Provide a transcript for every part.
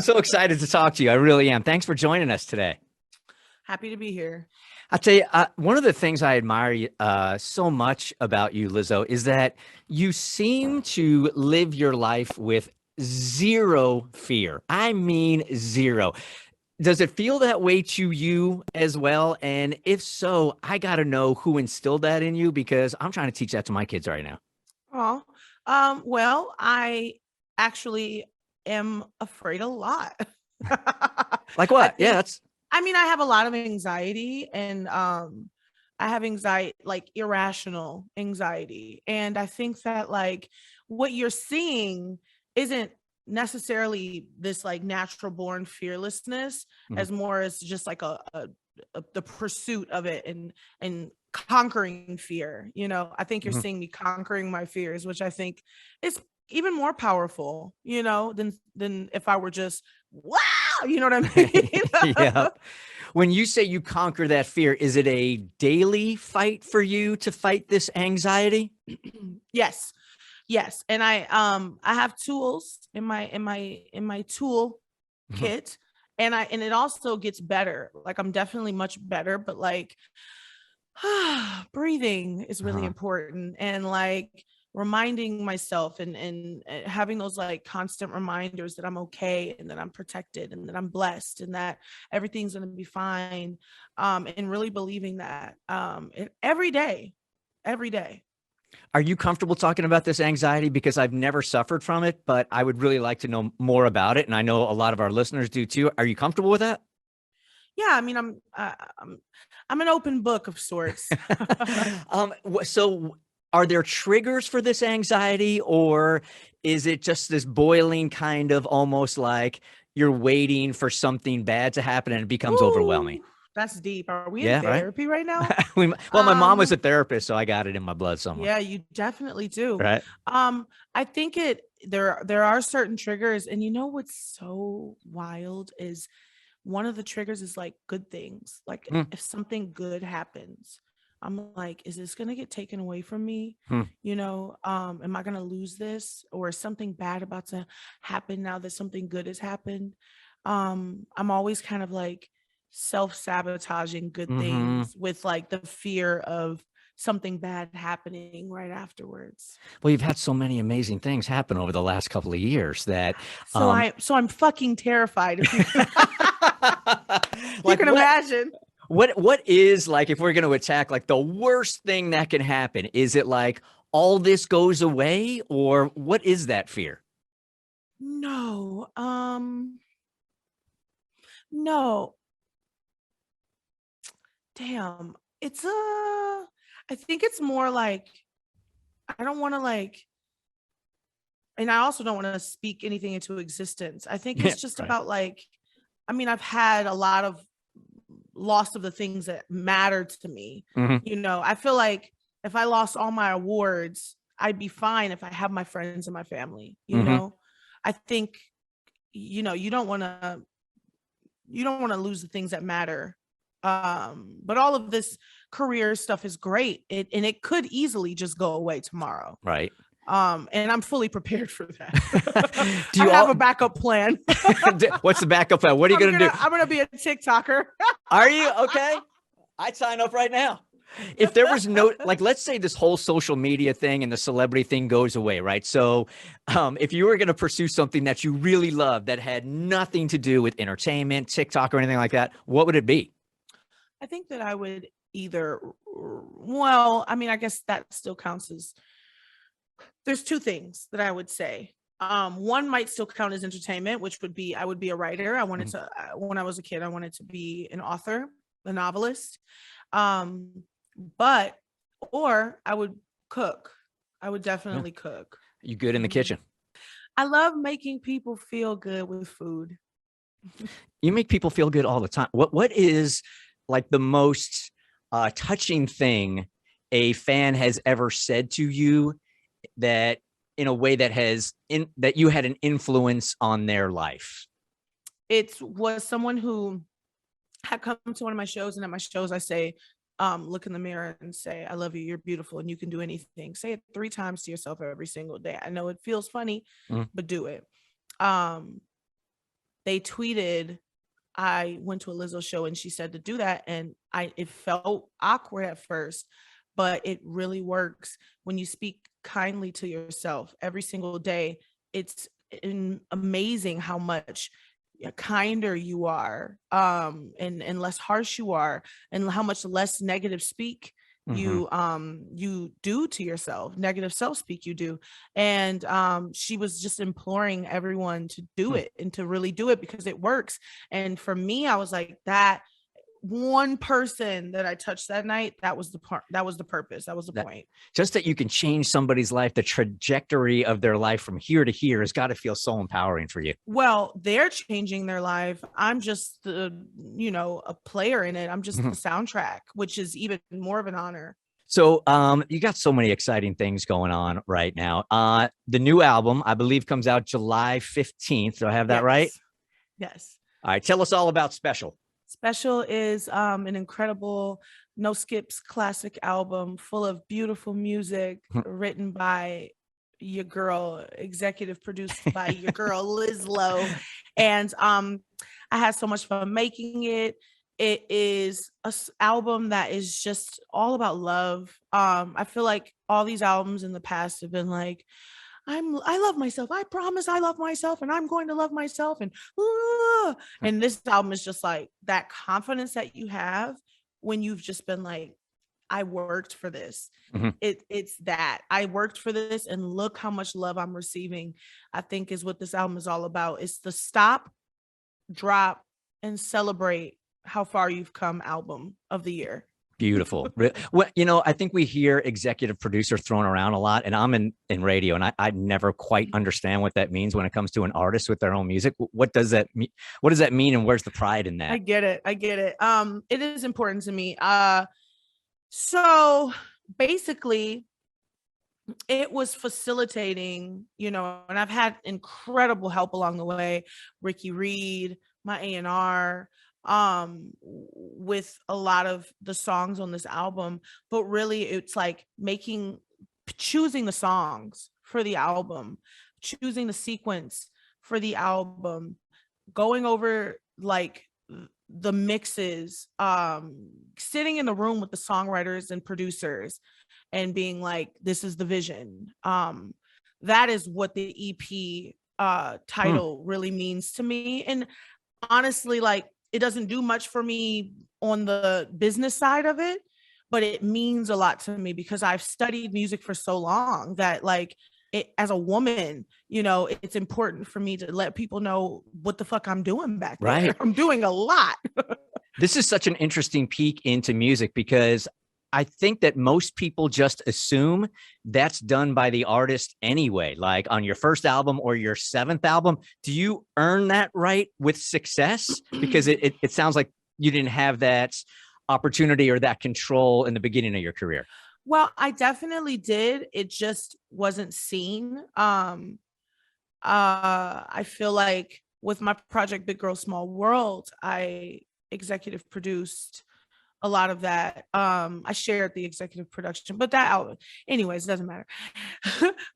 so excited to talk to you. I really am. Thanks for joining us today. Happy to be here. I'll tell you, one of the things I admire so much about you, Lizzo, is that you seem to live your life with zero fear. I mean, zero. Does it feel that way to you as well? And if so, I got to know who instilled that in you, because I'm trying to teach that to my kids right now. Oh, well, I actually am afraid a lot. Like I what? Yeah, think, that's I mean, I have a lot of anxiety and I have anxiety, like irrational anxiety. And I think that like what you're seeing isn't necessarily this like natural born fearlessness mhm, as more as just like the pursuit of it and conquering fear. I think you're mhm. seeing me conquering my fears, which I think is even more powerful, than if I were just wow, you know what I Yeah. mean? When you say you conquer that fear, is it a daily fight for you to fight this anxiety? Yes. Yes. And I have tools in my tool Mhm. kit, and it also gets better. Like I'm definitely much better, but like breathing is really Uh-huh. important, and like reminding myself and having those like constant reminders that I'm okay and that I'm protected and that I'm blessed and that everything's going to be fine, and really believing that every day, every day. Are you comfortable talking about this anxiety? Because I've never suffered from it, but I would really like to know more about it. And I know a lot of our listeners do too. Are you comfortable with that? Yeah, I mean, I'm an open book of sorts. So are there triggers for this anxiety, or is it just this boiling kind of almost like you're waiting for something bad to happen and it becomes overwhelming? Ooh, that's deep. Are we in Yeah, right. therapy right now? Well, my mom was Um, a therapist, so I got it in my blood somewhere. yeah, you definitely do. Right. I think there are certain triggers, and you know what's so wild is one of the triggers is like good things. Like Hmm, if something good happens, I'm like, is this gonna get taken away from me? hmm. Am I gonna lose this? Or is something bad about to happen now that something good has happened? I'm always kind of like self-sabotaging good Hmm. things with like the fear of something bad happening right afterwards. Well, you've had so many amazing things happen over the last couple of years that, So um, I'm fucking terrified if you can if you like can what imagine. what is, like, if we're going to attack, like the worst thing that can happen? Is it like all this goes away, or what is that fear? No, no, damn. I think it's more like I don't want to like, and I also don't want to speak anything into existence. I think Yeah, it's just right. about like, I mean, I've had a lot of loss of the things that mattered to me. Hmm. I feel like if I lost all my awards, I'd be fine if I have my friends and my family. Hmm. I think, you don't want to lose the things that matter. But all of this career stuff is great. And it could easily just go away tomorrow. Right. And I'm fully prepared for that. Do I you have all? a backup plan. What's the backup plan? What are you I'm going to gonna do? I'm gonna be a TikToker. Are you okay? I'd sign up right now. If there was no, like, let's say this whole social media thing and the celebrity thing goes away, right? So, if you were going to pursue something that you really love that had nothing to do with entertainment, TikTok, or anything like that, what would it be? I think that I would either, well, I mean, I guess that still counts as, there's two things that I would say. One might still count as entertainment, which would be I would be a writer. I wanted Mhm. to when I was a kid, I wanted to be an author, a novelist. Um, but or I would cook. I would Yeah. definitely cook. You good in the Mhm. kitchen? I love making people feel good with food. You make people feel good all the time. What is, like, the most touching thing a fan has ever said to you, that in a way that has in that you had an influence on their life? It was someone who had come to one of my shows, and at my shows I say, look in the mirror and say, I love you, you're beautiful, and you can do anything. Say it 3 times to yourself every single day. I know it feels funny, Mm. but do it. um they tweeted, I went to a Lizzo show and she said to do that. And it felt awkward at first, but it really works when you speak kindly to yourself every single day. It's amazing how much kinder you are, and less harsh you are, and how much less negative speak Hmm. you do to yourself, negative self speak you do. And she was just imploring everyone to do it and to really do it because it works. And for me, I was like, that one person that I touched that night, that was the part, that was the purpose, that was the point. Just that you can change somebody's life, the trajectory of their life from here to here has got to feel so empowering for you. Well, they're changing their life. I'm just a player in it. I'm just the soundtrack, which is even more of an honor. So you got so many exciting things going on right now. The new album, I believe, comes out July 15th. Do I have that right? Yes. All right. Tell us all about Special. Special is an incredible no skips classic album full of beautiful music written by your girl, executive produced by your girl Lizzo. And I had so much fun making it. It is an album that is just all about love. I feel like all these albums in the past have been like, I love myself. I promise I love myself and I'm going to love myself. And this album is just like that confidence that you have when you've just been like, I worked for this. It's that I worked for this and look how much love I'm receiving, I think is what this album is all about. It's the stop, drop, and celebrate how far you've come album of the year. Beautiful. Well, I think we hear executive producer thrown around a lot, and I'm in radio, and I never quite understand what that means when it comes to an artist with their own music. What does that mean? What does that mean, and where's the pride in that? I get it. It is important to me. So basically, it was facilitating, and I've had incredible help along the way. Ricky Reed, my A&R, with a lot of the songs on this album, but really it's like choosing the songs for the album, choosing the sequence for the album, going over like the mixes, sitting in the room with the songwriters and producers and being like, this is the vision. That is what the EP title really means to me. And honestly, like, it doesn't do much for me on the business side of it, but it means a lot to me because I've studied music for so long that, like, as a woman, it's important for me to let people know what the fuck I'm doing back there. Right. I'm doing a lot. This is such an interesting peek into music because I think that most people just assume that's done by the artist anyway. Like on your first album or your seventh album, do you earn that right with success? Because it sounds like you didn't have that opportunity or that control in the beginning of your career. Well, I definitely did. It just wasn't seen. I feel like with my project Big Girl Small World, I executive produced a lot of that. I shared the executive production, but that album, anyways, it doesn't matter.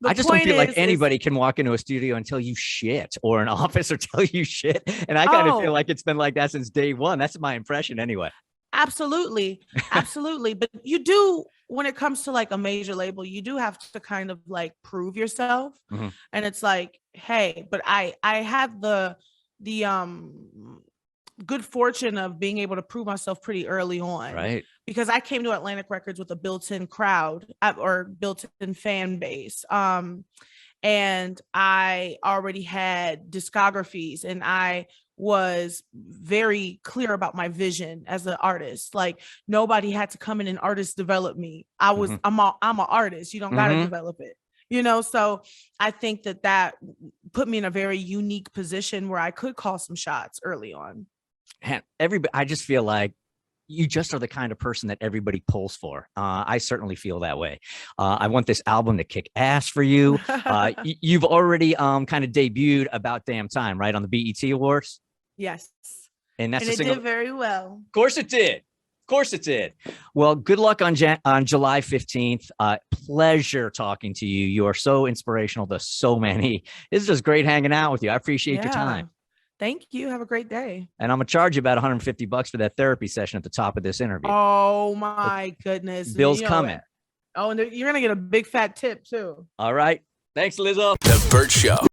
I just don't feel like anybody can walk into a studio and tell you shit, or an office or tell you shit. And I kind of feel like it's been like that since day one. That's my impression anyway. Absolutely. Absolutely. But you do, when it comes to like a major label, you do have to kind of like prove yourself. And it's like, hey, but I had the good fortune of being able to prove myself pretty early on, right? Because I came to Atlantic Records with a built-in crowd or built-in fan base, and I already had discographies, and I was very clear about my vision as an artist. Like, nobody had to come in and artist develop me. I'm an artist. You don't got to develop it. So I think that put me in a very unique position where I could call some shots early on. And I just feel like you just are the kind of person that everybody pulls for. I certainly feel that way. I want this album to kick ass for you. You've already kind of debuted About Damn Time, right, on the BET Awards? Yes. And that's it did very well. Of course it did. Of course it did. Well, good luck on July 15th. Pleasure talking to you. You are so inspirational to so many. It's just great hanging out with you. I appreciate your time. Thank you. Have a great day. And I'm gonna charge you about $150 for that therapy session at the top of this interview. Oh my goodness. Bill's You know, coming. Oh, and you're gonna get a big fat tip too. All right. Thanks, Lizzo. The Bert Show.